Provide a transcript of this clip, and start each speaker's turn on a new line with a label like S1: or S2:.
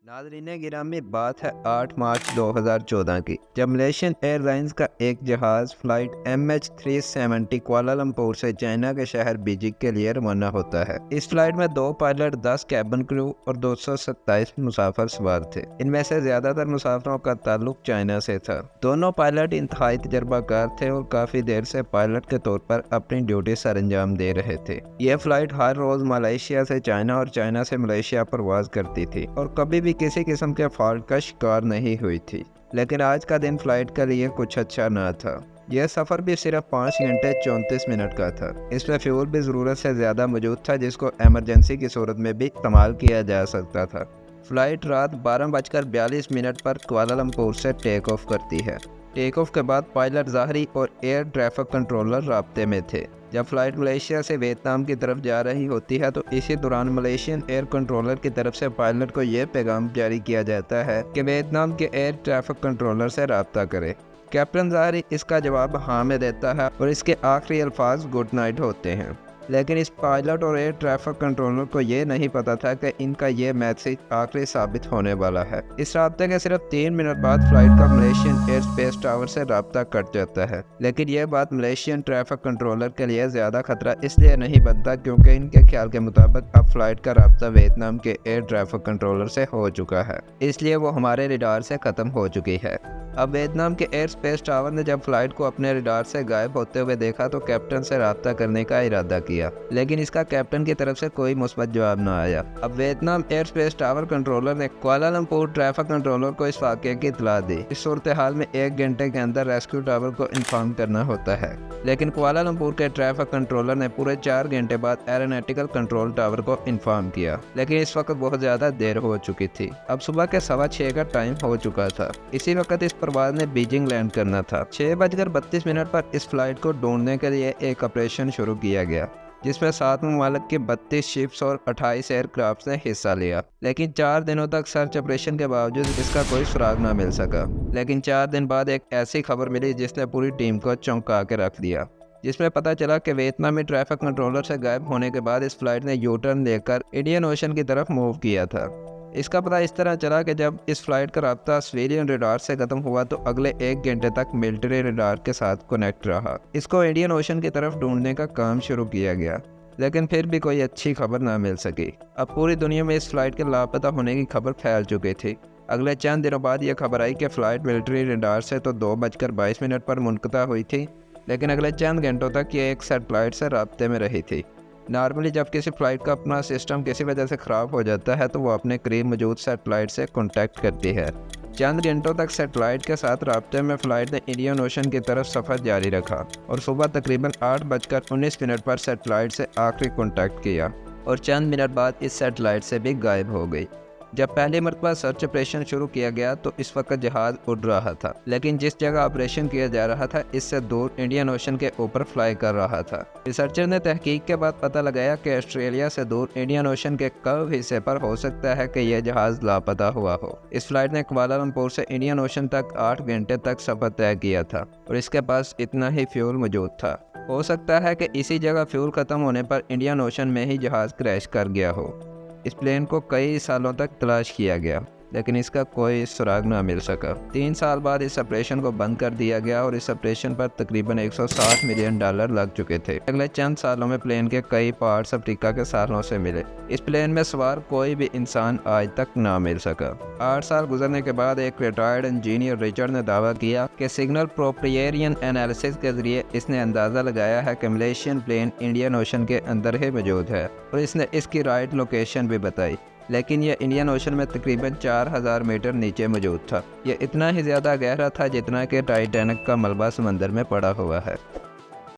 S1: नाज़रीन गिरामी, बात है 8 मार्च 2014 की, जब मलेशियन एयरलाइंस का एक जहाज़ फ़्लाइट MH370 कुआलालंपुर से चाइना के शहर बीजिंग के लिए रवाना होता है। इस फ्लाइट में 2 पायलट, 10 कैबिन क्रू और 227 मुसाफिर सवार थे। इनमें से ज़्यादातर मुसाफिरों का ताल्लुक चाइना से था। दोनों पायलट इंतहाई तजर्बाकार थे और काफ़ी देर से पायलट के तौर पर अपनी ड्यूटी सरअंजाम दे रहे थे। यह फ़्लाइट हर रोज़ मलेशिया से चाइना और चाइना से मलेशिया परवाज करती थी और कभी भी किसी किस्म के फॉल्ट का शिकार नहीं हुई थी। लेकिन आज का दिन फ्लाइट के लिए कुछ अच्छा न था। यह सफ़र भी सिर्फ 5 घंटे 34 मिनट का था। इसमें फ्यूल भी ज़रूरत से ज़्यादा मौजूद था, जिसको एमरजेंसी की सूरत में भी इस्तेमाल किया जा सकता था। फ्लाइट रात 12:42 पर कुआलालंपुर से टेक ऑफ करती है। टेक ऑफ के बाद पायलट ज़ाहरी और एयर ट्रैफिक कंट्रोलर राब्ते में थे। जब फ्लाइट मलेशिया से वियतनाम की तरफ जा रही होती है तो इसी दौरान मलेशियन एयर कंट्रोलर की तरफ से पायलट को यह पैगाम जारी किया जाता है कि वियतनाम के एयर ट्रैफिक कंट्रोलर से रब्ता करे। कैप्टन ज़ाहरी इसका जवाब हाँ में देता है और इसके आखिरी अल्फाज गुड नाइट होते हैं। लेकिन इस पायलट और एयर ट्रैफिक कंट्रोलर को ये नहीं पता था कि इनका ये मैसेज आखिरी साबित होने वाला है। इस राब्ते के सिर्फ 3 मिनट बाद फ्लाइट का मलेशियन एयर स्पेस टावर से राब्ता कट जाता है। लेकिन यह बात मलेशियन ट्रैफिक कंट्रोलर के लिए ज़्यादा खतरा इसलिए नहीं बनता क्योंकि इनके ख्याल के मुताबिक अब फ्लाइट का राब्ता वियतनाम के एयर ट्रैफिक कंट्रोलर से हो चुका है, इसलिए वो हमारे रडार से ख़त्म हो चुकी है। अब वियतनाम के एयर स्पेस टावर ने जब फ्लाइट को अपने रडार से गायब होते हुए देखा तो कैप्टन से रब्ता करने का इरादा किया, लेकिन इसका कैप्टन की तरफ से कोई मुस्बत जवाब न आया। अब Vietnam air space tower controller ने कुआलालंपुर ट्रैफिक कंट्रोलर को इस वाक़े की इत्तला दी। इस सूरत हाल में 1 घंटे के अंदर रेस्क्यू टावर को इन्फॉर्म करना होता है, लेकिन कुआलालंपुर के ट्रैफिक कंट्रोलर ने पूरे 4 घंटे बाद एरोनॉटिकल कंट्रोल टावर को इन्फॉर्म किया, लेकिन इस वक्त बहुत ज़्यादा देर हो चुकी थी। अब सुबह के 6:15 का टाइम हो चुका था। इसी वक्त इस परवाज़ ने बीजिंग लैंड करना था। 6:32 पर इस फ्लाइट को ढूंढने के लिए एक ऑपरेशन शुरू किया गया, जिसमें 7 ममालिक के 32 शिप्स और 28 एयरक्राफ्ट ने हिस्सा लिया। लेकिन 4 दिनों तक सर्च ऑपरेशन के बावजूद इसका कोई सुराग न मिल सका। लेकिन 4 दिन बाद एक ऐसी खबर मिली जिसने पूरी टीम को चौंका के रख दिया, जिसमें पता चला कि वियतनामी ट्रैफिक कंट्रोलर से गायब होने के बाद इस फ्लाइट ने यू टर्न लेकर इंडियन ओशन की तरफ मूव किया था। इसका पता इस तरह चला कि जब इस फ्लाइट का राब्ता सिविलियन रडार से खत्म हुआ तो अगले 1 घंटे तक मिलिट्री रडार के साथ कनेक्ट रहा। इसको इंडियन ओशन की तरफ ढूंढने का काम शुरू किया गया, लेकिन फिर भी कोई अच्छी खबर ना मिल सकी। अब पूरी दुनिया में इस फ्लाइट के लापता होने की खबर फैल चुकी थी। अगले चंद दिनों बाद यह खबर आई कि फ़्लाइट मिलिट्री रडार से तो 2:22 पर मुनक़ता हुई थी, लेकिन अगले चंद घंटों तक ये एक सैटेलाइट से राब्ते में रही थी। नॉर्मली जब किसी फ़्लाइट का अपना सिस्टम किसी वजह से ख़राब हो जाता है तो वो अपने करीब मौजूद सैटेलाइट से कॉन्टैक्ट करती है। चंद घंटों तक सैटेलाइट के साथ राब्ते में फ़्लाइट ने इंडियन ओशन की तरफ सफ़र जारी रखा और सुबह तकरीबन 8:19 पर सैटेलाइट से आखिरी कॉन्टैक्ट किया और चंद मिनट बाद इस सैटेलाइट से भी गायब हो गई। जब पहली मरतबा सर्च ऑपरेशन शुरू किया गया तो इस वक्त जहाज़ उड़ रहा था, लेकिन जिस जगह ऑपरेशन किया जा रहा था इससे दूर इंडियन ओशन के ऊपर फ्लाई कर रहा था। रिसर्चर ने तहकीक के बाद पता लगाया कि ऑस्ट्रेलिया से दूर इंडियन ओशन के कर्व हिस्से पर हो सकता है कि यह जहाज़ लापता हुआ हो। इस फ्लाइट ने कुआलालंपुर से इंडियन ओशन तक 8 घंटे तक सफ़र तय किया था और इसके पास इतना ही फ्यूल मौजूद था। हो सकता है कि इसी जगह फ्यूल ख़त्म होने पर इंडियन ओशन में ही जहाज़ क्रैश कर गया हो। इस प्लेन को कई सालों तक तलाश किया गया, लेकिन इसका कोई सुराग ना मिल सका। 3 साल बाद इस ऑपरेशन को बंद कर दिया गया और इस ऑपरेशन पर तकरीबन $160 मिलियन लग चुके थे। अगले चंद सालों में प्लेन के कई पार्ट्स अफ्रीका के सालों से मिले। इस प्लेन में सवार कोई भी इंसान आज तक ना मिल सका। 8 साल गुजरने के बाद एक रिटायर्ड इंजीनियर रिचर्ड ने दावा किया कि सिग्नल प्रोप्रिएरियन एनालिसिस के जरिए इसने अंदाज़ा लगाया है कि मलेशियन प्लेन इंडियन ओशन के अंदर ही मौजूद है और इसने इसकी राइट लोकेशन भी बताई, लेकिन यह इंडियन ओशन में तकरीबन 4000 मीटर नीचे मौजूद था। यह इतना ही ज़्यादा गहरा था जितना कि टाइटैनिक का मलबा समंदर में पड़ा हुआ है।